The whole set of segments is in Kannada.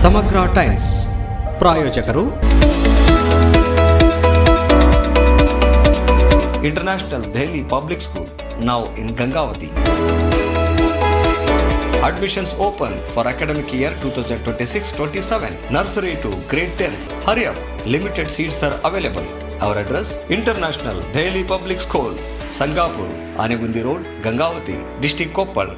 ಸಮಗ್ರ ಟೈಮ್ಸ್ ಪ್ರಾಯೋಜಕರು International Delhi Public School, now in Gangavati. Admissions open for academic year 2026-27. Nursery to grade 10. Hurry up, limited seats are available. Our address, International Delhi Public School, Sangapur, Anegundi Road, Gangavati, District Koppal.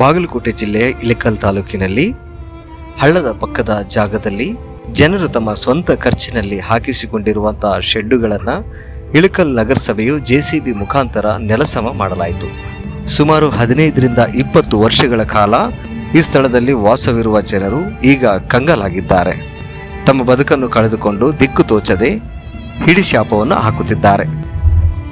Bagalkot ಜಿಲ್ಲೆಯ ಇಳಕಲ್ ತಾಲೂಕಿನಲ್ಲಿ ಹಳ್ಳದ ಪಕ್ಕದ ಜಾಗದಲ್ಲಿ ಜನರು ತಮ್ಮ ಸ್ವಂತ ಖರ್ಚಿನಲ್ಲಿ ಹಾಕಿಸಿಕೊಂಡಿರುವಂತಹ ಶೆಡ್ಡುಗಳನ್ನು ಇಳಕಲ್ ನಗರಸಭೆಯು ಜೆಸಿಬಿ ಮುಖಾಂತರ ನೆಲಸಮ ಮಾಡಲಾಯಿತು. ಸುಮಾರು 15ರಿಂದ 20 ವರ್ಷಗಳ ಕಾಲ ಈ ಸ್ಥಳದಲ್ಲಿ ವಾಸವಿರುವ ಜನರು ಈಗ ಕಂಗಾಲಾಗಿದ್ದಾರೆ. ತಮ್ಮ ಬದುಕನ್ನು ಕಳೆದುಕೊಂಡು ದಿಕ್ಕು ತೋಚದೆ ಹಿಡಿಶಾಪವನ್ನು ಹಾಕುತ್ತಿದ್ದಾರೆ.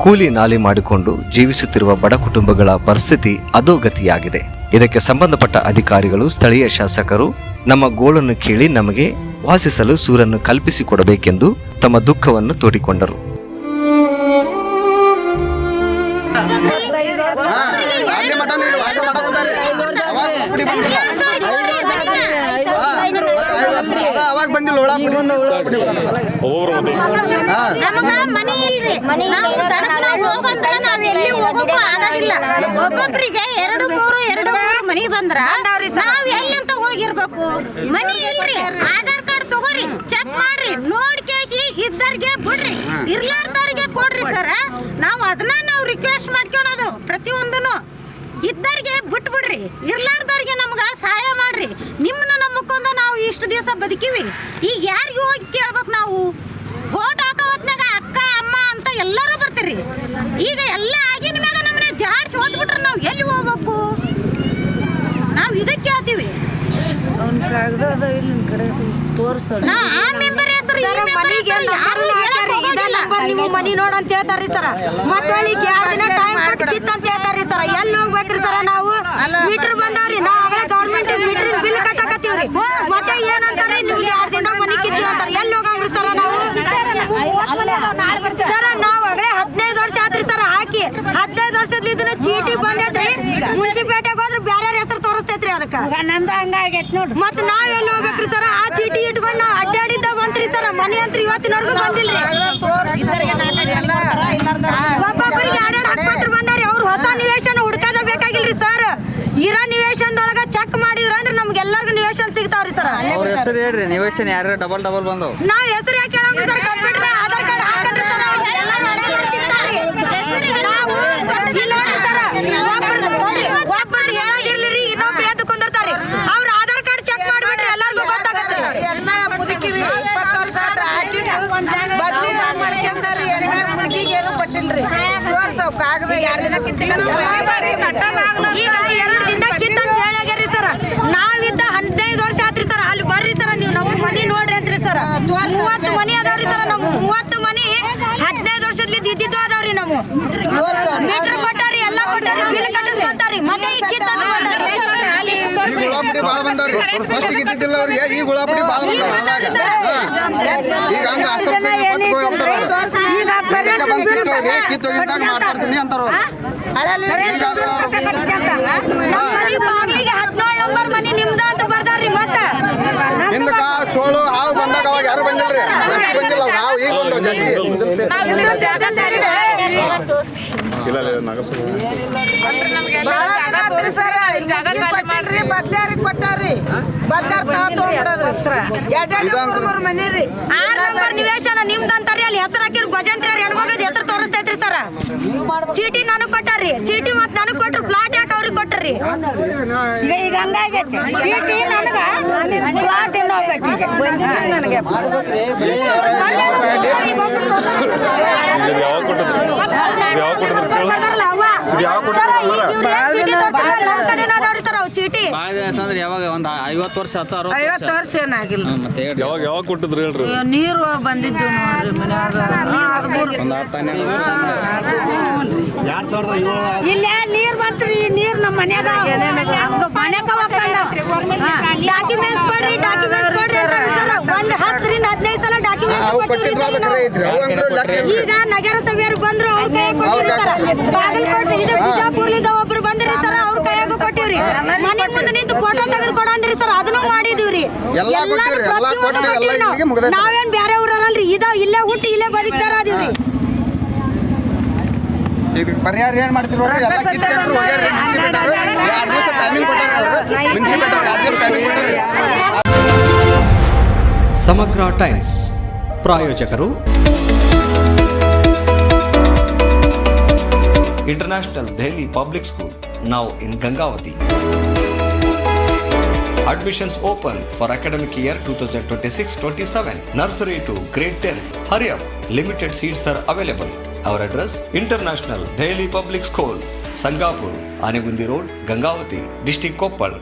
ಕೂಲಿ ನಾಲಿ ಮಾಡಿಕೊಂಡು ಜೀವಿಸುತ್ತಿರುವ ಬಡ ಕುಟುಂಬಗಳ ಪರಿಸ್ಥಿತಿ ಅಧೋಗತಿಯಾಗಿದೆ. ಇದಕ್ಕೆ ಸಂಬಂಧಪಟ್ಟ ಅಧಿಕಾರಿಗಳು, ಸ್ಥಳೀಯ ಶಾಸಕರು ನಮ್ಮ ಗೋಳನ್ನು ಕೇಳಿ ನಮಗೆ ವಾಸಿಸಲು ಸೂರನ್ನು ಕಲ್ಪಿಸಿಕೊಡಬೇಕೆಂದು ತಮ್ಮ ದುಃಖವನ್ನು ತೋಡಿಕೊಂಡರು. ಒಬ್ಬೊಬ್ಬರಿಗೆ 2-3 ಮನಿ ಬಂದ್ರ ನಾವ್ ಎಲ್ಲಿಂತ ಹೋಗಿರ್ಬೇಕು? ಮನಿ ಇಲ್ರಿ, ಆಧಾರ್ ಕಾರ್ಡ್ ತಗೋರಿ, ಚೆಕ್ ಮಾಡ್ರಿ, ನೋಡಿ ಕೇಸಿ ಇದ್ದರ್ಗೆ ಬಿಡ್ರಿ, ಇರ್ಲಾರ್ದವ್ರಿಗೆ ಕೊಡ್ರಿ ಸರ್. ನಾವ್ ಅದನ್ನ ನಾವು ರಿಕ್ವೆಸ್ಟ್ ಮಾಡ್ಕೊಳೋದು ಪ್ರತಿಯೊಂದನು. ಇದ್ದರ್ಗೆ ಬಿಟ್ಬಿಡ್ರಿ, ಇರ್ಲಾರ್ದವ್ರಿಗೆ ನಮ್ಗ ಸಹಾಯ ಮಾಡ್ರಿ. ನಿಮ್ಮನ್ನ ನಂಬಕೊಂಡ ನಾವು ಇಷ್ಟು ದಿವಸ ಬದುಕಿವಿ. ಈಗ ಯಾರಿಗೆ ಹೋಗಿ ಕೇಳ್ಬೇಕು? ನಾವು ವೋಟ್ ಹಾಕೋ ಹೊತ್ನಾಗ ಅಕ್ಕ ಅಮ್ಮ ಅಂತ ಎಲ್ಲರೂ ಬರ್ತೀರಿ. ಈಗ ಎಲ್ಲ ಆಗಿನ ಮ್ಯಾಗ ನಮ್ಮನ್ನ ಜಾಡ್ಸಿ ಹೋದ್ಬಿಟ್ರೆ ನಾವು ಎಲ್ಲಿ ಹೋಗ್ಬೇಕು? ನಾವು ಇದಕ್ಕೆ ಹೇಳ್ತೀವಿ. ಆ ಮೆಂಬರ್ ಹೆಸರು ನಿಮ್ಮ ಮನಿ ನೋಡಂತ ಹೇಳ್ತಾರ್ರಿ ಸರ. ಮತ್ತೆ 2 ದಿನ ಟೈಮ್ ಕೊಟ್ಟು ಕಿತ್ತಂತ ಹೇಳ್ತಾರ್ರಿ ಸರ. ಎಲ್ಲಿ ಹೋಗ್ಬೇಕ್ರಿ ಸರ? ನಾವು ಮೀಟರ್ ಬಂದಾವ್ರಿ, ನಾವು ಗೌರ್ಮೆಂಟ್ ಮೀಟರ್ ಬಿಲ್ ಕಟ್ಟಾಕತ್ತೀವ್ರಿ. ಮತ್ತೆ ಏನಂತಾರೆ, ನಿಮ್ಗೆ 2 ದಿನ ಮನಿ ಕಿತ್ತೀವಿ ಅಂತಾರೆ. ಎಲ್ಲಿ ಹೋಗಂಗ್ರಿ ಸರ? ನಾವು ಸರ ನಾವು 15 ವರ್ಷ ಆತ್ರಿ ಸರ ಹಾಕಿ. 15 ವರ್ಷದ ಇದನ್ನ ಚೀಟಿ ಬಂದೈತ್ರಿ. ಮುನ್ಸಿಪೇಟೆಗೆ ಹೋದ್ರೆ ಬೇರೆ ಹೆಸರು ತೋರಿಸ್ತೈತ್ರಿ. ಅದಕ್ಕೆ ನಮ್ದು ಹಂಗಾಗೈತಿ ನೋಡಿ. ಮತ್ತೆ ನಾವ್ ಎಲ್ಲಿ ಹೋಗ್ಬೇಕ್ರಿ ಸರ? ಆ ಚೀಟಿ ಇಟ್ಕೊಂಡು ನಾವು ಅಡ್ಡಾಡಿದ್ದ ಬಂತ್ರಿ ಸರ. ಮನಿ ಅಂತ ಇವತ್ತಿನವರೆಗೂ ಬಂದಿಲ್ರಿ. ಒಬ್ಬೊಬ್ಬರಿಗೆ 2-2 ಬಂದಾರಿ. ಅವ್ರು ಹೊಸ ನಿವೇಶನ ಹುಡ್ಕದ ಬೇಕಾಗಿಲ್ರಿ ಸರ್. ಇರೋ ನಿವೇಶನದೊಳಗ ಚೆಕ್ ಮಾಡಿದ್ರ ಅಂದ್ರೆ ನಮ್ಗೆಲ್ಲರಿಗೂ ನಿವೇಶನ ಸಿಗ್ತಾವ್ರಿ ಸರ್. ಅವ್ರ ಹೆಸರು ಹೇಳ್ರಿ. ನಿವೇಶನ ಯಾರು ಡಬಲ್ ಬಂದವು? ನಾವ್ ಹೆಸರು ಯಾಕೆ ಹೇಳಂಗ ಸರ್? ಕಂಪ್ಯೂಟರ್ ಆಧಾರ್ ಕಾರ್ಡ್ ಹಾಕಂದ್ರೆ ಸರ್ ಎಲ್ಲರೂ ಸಿಗ್ತಾವ್ರಿ. ನಾವು ಇಲ್ಲಿ ನೋಡಿ ಸರ್, ಒಬ್ಬರು ಹೇಳಾಗಿರ್ಲಿರಿ, ಇನ್ನೊಬ್ರು ಎದ್ದು ಕುಂದಿರ್ತಾರಿ. ಅವ್ರ ಆಧಾರ್ ಕಾರ್ಡ್ ಚೆಕ್ ಮಾಡ್ಬಿಟ್ರಿ, ಎಲ್ಲರಿಗೂ ಗೊತ್ತಾಗತ್ತೆ. ಮುದುಕಿವಿ 20 ವರ್ಷ ಆದ್ರೆ ಹಾಕಿದ್ದು ಬದ್ಲಿ ಮಾಡ್ಕೊಂಡಾರಿ. ಏನು ಕೊಟ್ಟಿಲ್ರಿ. ಕಾಗದ 2 ದಿನ ಕಿತ್ತಿಲ್ಲ. ಈಗ 2 ದಿನ ಕಿತ್ತಂತ ಹೇಳಾಗ್ಯಾರಿ ಸರ್. ನಾವಿದ್ದ 15 ವರ್ಷ ಆತ್ರಿ ಸರ್. ಅಲ್ಲಿ ಬರ್ರಿ ಸರ್, ನೀವು ನಮ್ಮ ಮನಿ ನೋಡ್ರಿ ಅಂತ್ರಿ ಸರ್. 30 ಮನಿ ಅದಾವ್ರಿ ಸರ್. ನಾವು 30 ಮನಿ 15 ವರ್ಷದ್ಲಿದ್ದು ಇದ್ದಿದ್ದು ಅದಾವ್ರಿ. ನಾವು ಮೀಟರ್ ಕೊಟ್ಟಾರಿ, ಎಲ್ಲ ಕೊಟ್ಟಾರಿ, ಬಿಲ್ ಕಟ್ಟಿಸ್ಕೊಂತಾರಿ. ಮತ್ತೆ ಈಗ ಕಿತ್ತಂತ ಬಂದಾರಿ. ಗುಳಾಪಡಿ ಬಾಳ ಬಂದವ್ರಿ. ಫಸ್ಟ್ ಇದ್ದಿದ್ದಿಲ್ಲ ಅವ್ರಿಗೆ, ಈ ಗುಳಾಪಡಿ ಬಾಳ ಬಂದವ್ರಿ. ಈಗ ಹಂಗ ಮಾತಾಡ್ತೀನಿ ಅಂತಾರ. 17 ನಂಬರ್ ಮನಿ ನಿಮ್ದ ಅಂತ ಬರ್ದಾರ್ರಿ. ಮತ್ತೆ ಹಿಂದಕ್ಕ ಸೋಳು ಹಾವು ಬಂದಾಗ ಅವಾಗ ಯಾರು ಬಂದಿಲ್ರಿ. ಜಾಸ್ತಿ ಬಂದಿಲ್ಲ ನಾವು. ಈಗ ಬಂದವು ಜಾಸ್ತಿ. ಬದ್ಲಾರಿ ಕೊಟ್ಟಾರಿ. ನಿವೇಶನ ನಿಮ್ದು ಅಂತಾರಿ. ಅಲ್ಲಿ ಹೆಸರು ಹಾಕಿರ್ ಭಜಂತ್ರಿ ಹೆಣ್ಮಕ್ಳದ ಹೆಸರು ತೋರಿಸ್ತೈತ್ರಿ ಸರ್. ಚೀಟಿ ನನಗ್ ಕೊಟ್ಟಾರಿ. ಚೀಟಿ ಮತ್ ನನಗ್ ಕೊಟ್ರು. ಪ್ಲಾಟ್ ಯಾಕೆ ಅವ್ರಿಗೆ ಕೊಟ್ರಿ? ಈಗ ಹಂಗಾಗೈತಿ. ಚೀಟಿ ನನಗ ಪ್ಲಾಟ್ ಏನೋ ಹೋಗ್ಬೇಕು. ನನಗೆ ಚೀಟಿ ಅಂದ್ರೆ ಯಾವಾಗ ಒಂದು 50 ವರ್ಷ ಅಥವಾ 50 ವರ್ಷ ಏನಾಗಿಲ್ಲ ಮತ್ತೆ ಹೇಳ್ರಿ. ಯಾವಾಗ ಕೊಟ್ಟಿದ್ರಿ ಹೇಳ್ರಿ? ನೀರು ಬಂದಿದ್ದು ನೋಡ್ರಿ ಮನ್ಯಾಗ ಒಂದು 10 ಇಲ್ಲೇ ನೀರ್ ಬಂತ್ರಿ ನೀರ್ ನಮ್ಮ ಮನ್ಯಾಗ ಮನ್ಯಾಗ ಡಾಕ್ಯುಮೆಂಟ್ಸ್ ಕೊಡ್ರಿ ಒಂದ್ 10 ರಿಂದ 15 ಸಲ ಡಾಕ್ಯುಮೆಂಟ್ಸ್ ಈಗ ನಗರಸಭೆಯವ್ರು ಬಂದ್ರು ಅವ್ರ ಕೈಯಾಗ ಕೊಟ್ಟಿವ್ರಿ ಸರ್. ಬಾಗಲಕೋಟೆ ಇದು ಬಿಜಾಪುರ್ಲಿಂದ ಒಬ್ರು ಬಂದ್ರಿ ಸರ್, ಅವ್ರ ಕೈಯಾಗ ಕೊಟ್ಟಿವ್ರಿ. ಮನೆ ಮುಂದೆ ನಿಂತು ಫೋಟೋ ತೆಗೆದು ಕೊಡಂದ್ರಿ ಸರ್, ಅದನ್ನು ಮಾಡಿದೀವ್ರಿ. ನಾವೇನ್ ಬೇರೆ ಊರಲ್ರಿ, ಇಲ್ಲೇ ಹುಟ್ಟಿ ಇಲ್ಲೇ ಬದುಕ್ತಾರ ಅದೀವ್ರಿ. ಈಗ ಪರಿಹಾರ ಏನ್ ಮಾಡ್ತೀವಿ ನೋಡ್ರಿ? ಎಲ್ಲ ಕಿತ್ಕೊಂಡ್ರು ಹೋಗ್ಯಾರ್ರಿ. ಮುನ್ಸಿಪಾಲ್ಟಿ 2 ದಿವಸ ಟೈಮಿಂಗ್ ಕೊಟ್ಟಾರ. ಮುನ್ಸಿಪಾಲ್ಟಿ 2 ದಿವಸ ಟೈಮಿಂಗ್ ಕೊಟ್ಟಾರ. ಸಮಗ್ರ ಟೈಮ್ಸ್ ಪ್ರಾಯೋಜಕರು International Delhi Public School, now in Gangavati. Admissions open for academic year 2026-27. Nursery to grade 10. Hurry up, limited seats are available. Our address, International Delhi Public School, Sangapur, Anegundi Road, Gangavati, District Koppal.